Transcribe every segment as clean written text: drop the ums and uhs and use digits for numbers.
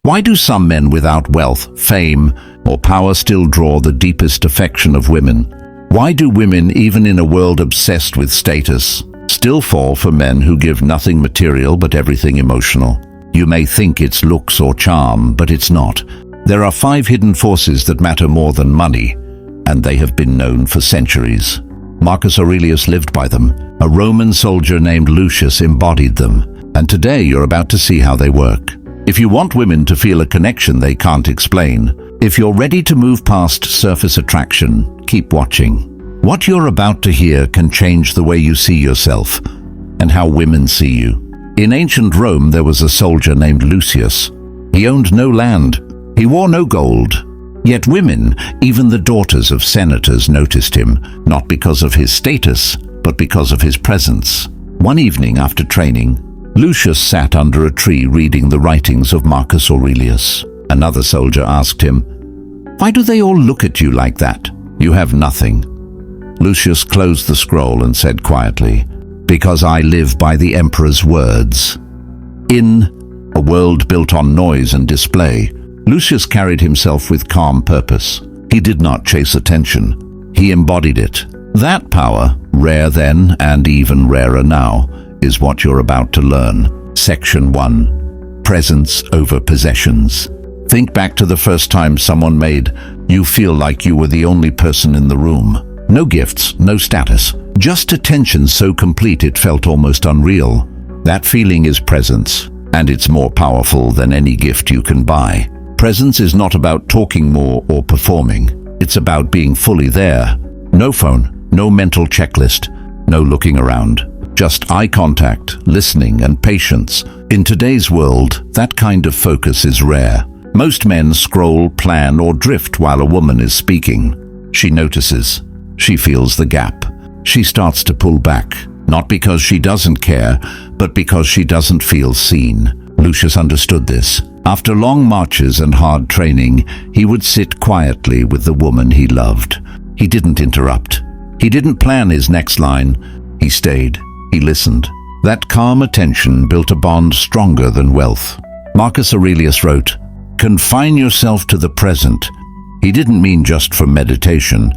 Why do some men without wealth, fame, or power still draw the deepest affection of women? Why do women, even in a world obsessed with status, still fall for men who give nothing material but everything emotional? You may think it's looks or charm, but it's not. There are 5 hidden forces that matter more than money, and they have been known for centuries. Marcus Aurelius lived by them. A Roman soldier named Lucius embodied them, and today you're about to see how they work. If you want women to feel a connection they can't explain, if you're ready to move past surface attraction, keep watching. What you're about to hear can change the way you see yourself and how women see you. In ancient Rome, there was a soldier named Lucius. He owned no land. He wore no gold. Yet women, even the daughters of senators, noticed him, not because of his status, but because of his presence. One evening after training, Lucius sat under a tree reading the writings of Marcus Aurelius. Another soldier asked him, "Why do they all look at you like that? You have nothing." Lucius closed the scroll and said quietly, "Because I live by the emperor's words." In a world built on noise and display, Lucius carried himself with calm purpose. He did not chase attention. He embodied it. That power, rare then and even rarer now, is what you're about to learn. Section 1. Presence over possessions. Think back to the first time someone made you feel like you were the only person in the room. No gifts, no status, just attention so complete it felt almost unreal. That feeling is presence, and it's more powerful than any gift you can buy. Presence is not about talking more or performing. It's about being fully there. No phone, no mental checklist, no looking around. Just eye contact, listening, and patience. In today's world, that kind of focus is rare. Most men scroll, plan, or drift while a woman is speaking. She notices. She feels the gap. She starts to pull back, not because she doesn't care, but because she doesn't feel seen. Lucius understood this. After long marches and hard training, he would sit quietly with the woman he loved. He didn't interrupt. He didn't plan his next line. He stayed. He listened. That calm attention built a bond stronger than wealth. Marcus Aurelius wrote, "Confine yourself to the present." He didn't mean just for meditation.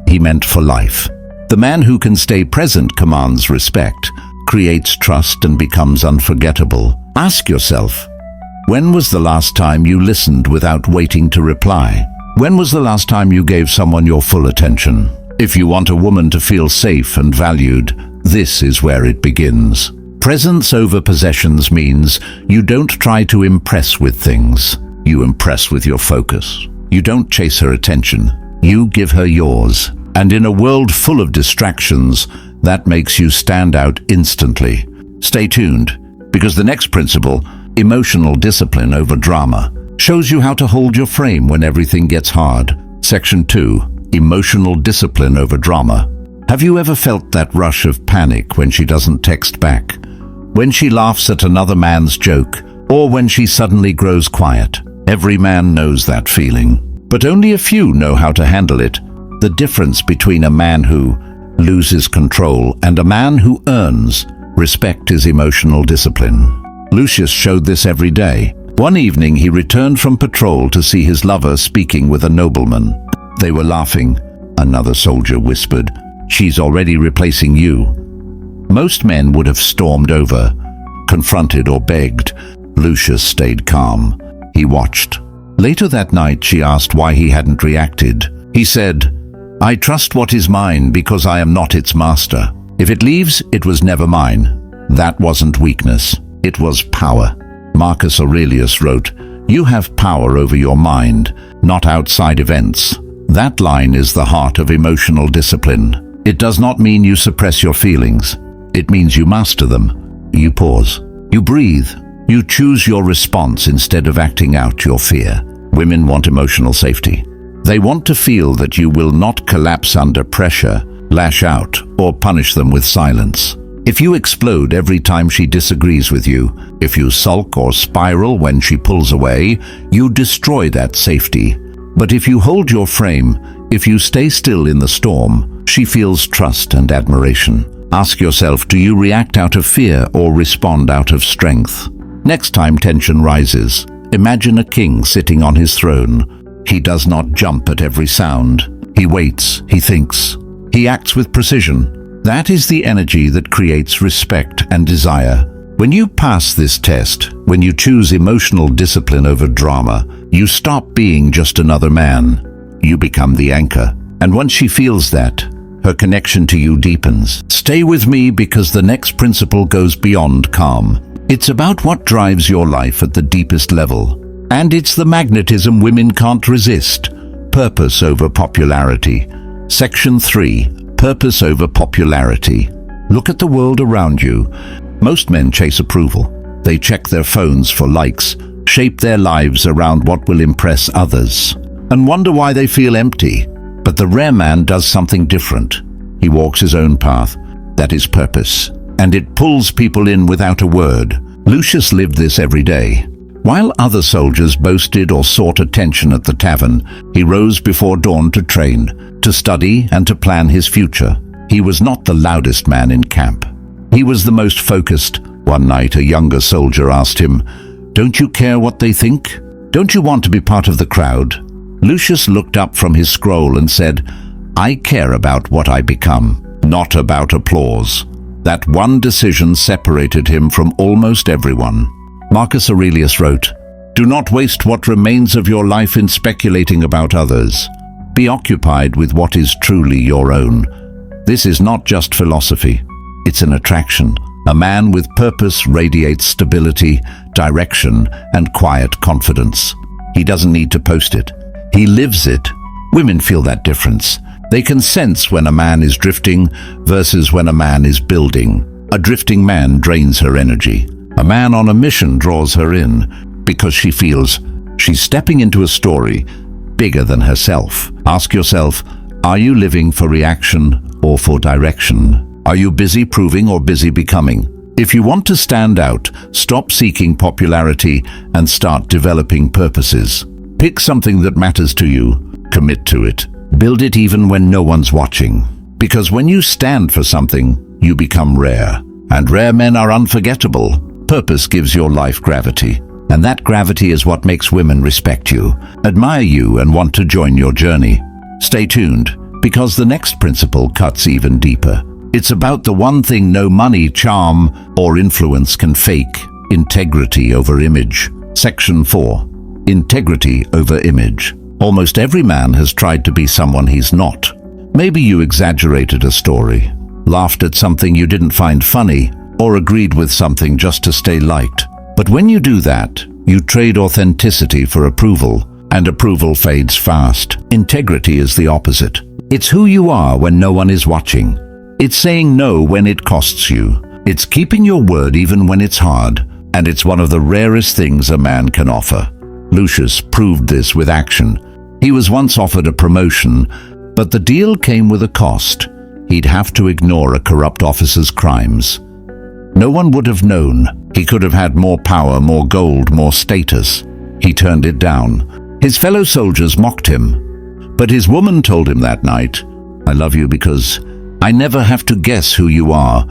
He meant for life. The man who can stay present commands respect, creates trust, and becomes unforgettable. Ask yourself, when was the last time you listened without waiting to reply? When was the last time you gave someone your full attention? If you want a woman to feel safe and valued, this is where it begins. Presence over possessions means you don't try to impress with things. You impress with your focus. You don't chase her attention. You give her yours. And in a world full of distractions, that makes you stand out instantly. Stay tuned, because the next principle, emotional discipline over drama, shows you how to hold your frame when everything gets hard. Section 2. Emotional discipline over drama. Have you ever felt that rush of panic when she doesn't text back? When she laughs at another man's joke? Or when she suddenly grows quiet? Every man knows that feeling. But only a few know how to handle it. The difference between a man who loses control and a man who earns respect is emotional discipline. Lucius showed this every day. One evening he returned from patrol to see his lover speaking with a nobleman. They were laughing. Another soldier whispered, "She's already replacing you." Most men would have stormed over, confronted or begged. Lucius stayed calm. He watched. Later that night she asked why he hadn't reacted. He said, "I trust what is mine because I am not its master. If it leaves, it was never mine." That wasn't weakness. It was power. Marcus Aurelius wrote, "You have power over your mind, not outside events." That line is the heart of emotional discipline. It does not mean you suppress your feelings. It means you master them. You pause. You breathe. You choose your response instead of acting out your fear. Women want emotional safety. They want to feel that you will not collapse under pressure, lash out, or punish them with silence. If you explode every time she disagrees with you, if you sulk or spiral when she pulls away, you destroy that safety. But if you hold your frame, if you stay still in the storm, she feels trust and admiration. Ask yourself, do you react out of fear or respond out of strength? Next time tension rises, Imagine a king sitting on his throne. He does not jump at every sound. He waits, he thinks. He acts with precision. That is the energy that creates respect and desire. When you pass this test, when you choose emotional discipline over drama, you stop being just another man. You become the anchor. And once she feels that, her connection to you deepens. Stay with me because the next principle goes beyond calm. It's about what drives your life at the deepest level. And it's the magnetism women can't resist. Purpose over popularity. Section 3. Purpose over popularity. Look at the world around you. Most men chase approval. They check their phones for likes, shape their lives around what will impress others, and wonder why they feel empty. But the rare man does something different. He walks his own path. That is purpose. And it pulls people in without a word. Lucius lived this every day. While other soldiers boasted or sought attention at the tavern, he rose before dawn to train, to study and to plan his future. He was not the loudest man in camp. He was the most focused. One night, a younger soldier asked him, "Don't you care what they think? Don't you want to be part of the crowd?" Lucius looked up from his scroll and said, "I care about what I become, not about applause." That one decision separated him from almost everyone. Marcus Aurelius wrote, "Do not waste what remains of your life in speculating about others. Be occupied with what is truly your own." This is not just philosophy. It's an attraction. A man with purpose radiates stability, direction, and quiet confidence. He doesn't need to post it. He lives it. Women feel that difference. They can sense when a man is drifting versus when a man is building. A drifting man drains her energy. A man on a mission draws her in because she feels she's stepping into a story bigger than herself. Ask yourself, are you living for reaction or for direction? Are you busy proving or busy becoming? If you want to stand out, stop seeking popularity and start developing purposes. Pick something that matters to you, commit to it. Build it even when no one's watching. Because when you stand for something, you become rare. And rare men are unforgettable. Purpose gives your life gravity. And that gravity is what makes women respect you, admire you, and want to join your journey. Stay tuned, because the next principle cuts even deeper. It's about the one thing no money, charm, or influence can fake: integrity over image. Section 4. Integrity over image. Almost every man has tried to be someone he's not. Maybe you exaggerated a story, laughed at something you didn't find funny, or agreed with something just to stay liked. But when you do that, you trade authenticity for approval, and approval fades fast. Integrity is the opposite. It's who you are when no one is watching. It's saying no when it costs you. It's keeping your word even when it's hard. And it's one of the rarest things a man can offer. Lucius proved this with action. He was once offered a promotion, but the deal came with a cost. He'd have to ignore a corrupt officer's crimes. No one would have known. He could have had more power, more gold, more status. He turned it down. His fellow soldiers mocked him. But his woman told him that night, "I love you because I never have to guess who you are."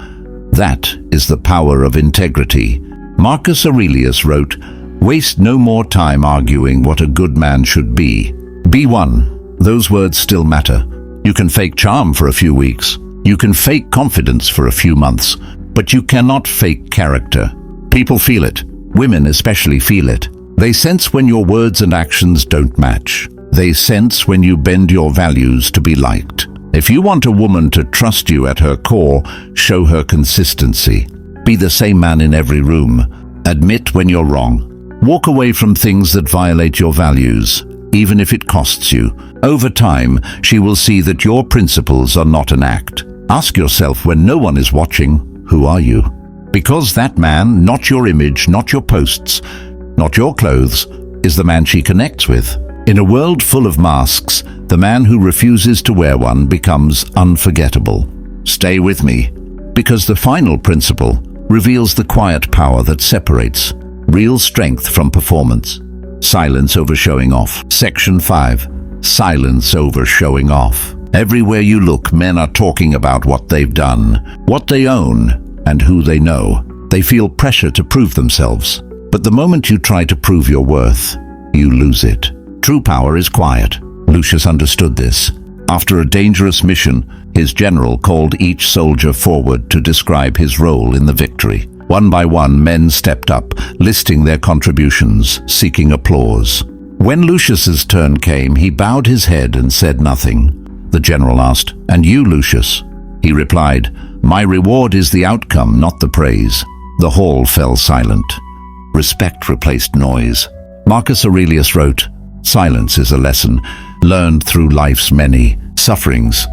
That is the power of integrity. Marcus Aurelius wrote, "Waste no more time arguing what a good man should be. Be one." Those words still matter. You can fake charm for a few weeks. You can fake confidence for a few months. But you cannot fake character. People feel it. Women especially feel it. They sense when your words and actions don't match. They sense when you bend your values to be liked. If you want a woman to trust you at her core, show her consistency. Be the same man in every room. Admit when you're wrong. Walk away from things that violate your values, even if it costs you. Over time, she will see that your principles are not an act. Ask yourself, when no one is watching, who are you? Because that man, not your image, not your posts, not your clothes, is the man she connects with. In a world full of masks, the man who refuses to wear one becomes unforgettable. Stay with me, because the final principle reveals the quiet power that separates real strength from performance. Silence over showing off. Section 5. Silence over showing off. Everywhere you look, men are talking about what they've done, what they own, and who they know. They feel pressure to prove themselves. But the moment you try to prove your worth, you lose it. True power is quiet. Lucius understood this. After a dangerous mission, his general called each soldier forward to describe his role in the victory. One by one, men stepped up, listing their contributions, seeking applause. When Lucius's turn came, he bowed his head and said nothing. The general asked, "And you, Lucius?" He replied, "My reward is the outcome, not the praise." The hall fell silent. Respect replaced noise. Marcus Aurelius wrote, "Silence is a lesson learned through life's many sufferings.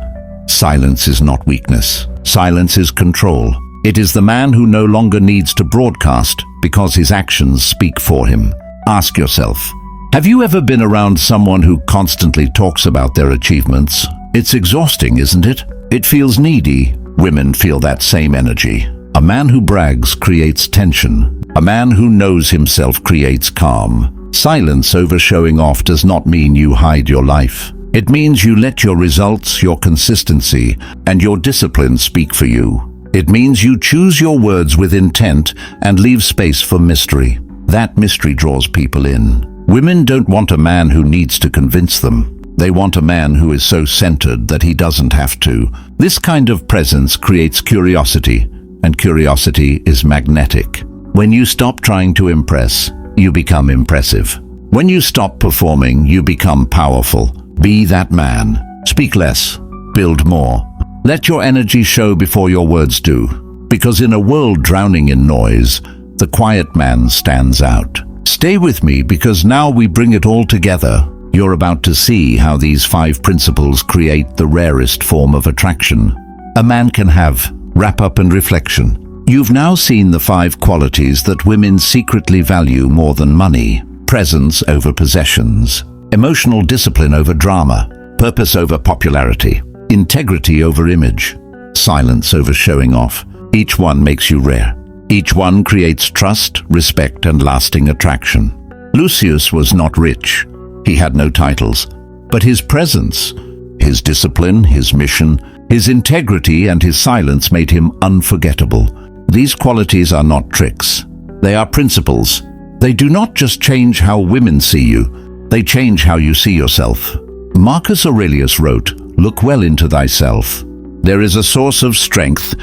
Silence is not weakness. Silence is control. It is the man who no longer needs to broadcast because his actions speak for him." Ask yourself, have you ever been around someone who constantly talks about their achievements? It's exhausting, isn't it? It feels needy. Women feel that same energy. A man who brags creates tension. A man who knows himself creates calm. Silence over showing off does not mean you hide your life. It means you let your results, your consistency, and your discipline speak for you. It means you choose your words with intent and leave space for mystery. That mystery draws people in. Women don't want a man who needs to convince them. They want a man who is so centered that he doesn't have to. This kind of presence creates curiosity, and curiosity is magnetic. When you stop trying to impress, you become impressive. When you stop performing, you become powerful. Be that man. Speak less, build more. Let your energy show before your words do. Because in a world drowning in noise, the quiet man stands out. Stay with me because now we bring it all together. You're about to see how these 5 principles create the rarest form of attraction a man can have. Wrap up and reflection. You've now seen the 5 qualities that women secretly value more than money. Presence over possessions. Emotional discipline over drama. Purpose over popularity. Integrity over image. Silence over showing off. Each one makes you rare. Each one creates trust, respect, and lasting attraction. Lucius was not rich. He had no titles. But his presence, his discipline, his mission, his integrity, and his silence made him unforgettable. These qualities are not tricks. They are principles. They do not just change how women see you. They change how you see yourself. Marcus Aurelius wrote, "Look well into thyself. There is a source of strength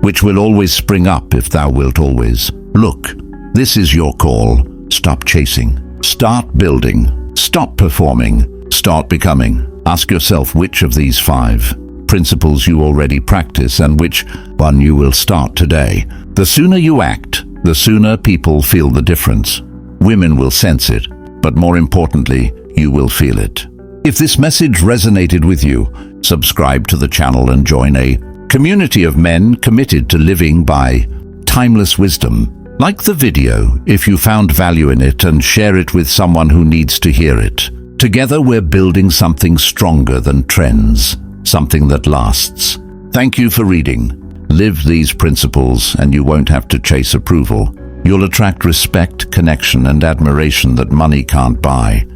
which will always spring up if thou wilt always. Look, this is your call. Stop chasing. Start building. Stop performing. Start becoming." Ask yourself which of these 5 principles you already practice and which one you will start today. The sooner you act, the sooner people feel the difference. Women will sense it, but more importantly, you will feel it. If this message resonated with you, subscribe to the channel and join a community of men committed to living by timeless wisdom. Like the video if you found value in it and share it with someone who needs to hear it. Together we're building something stronger than trends, something that lasts. Thank you for reading. Live these principles and you won't have to chase approval. You'll attract respect, connection, and admiration that money can't buy.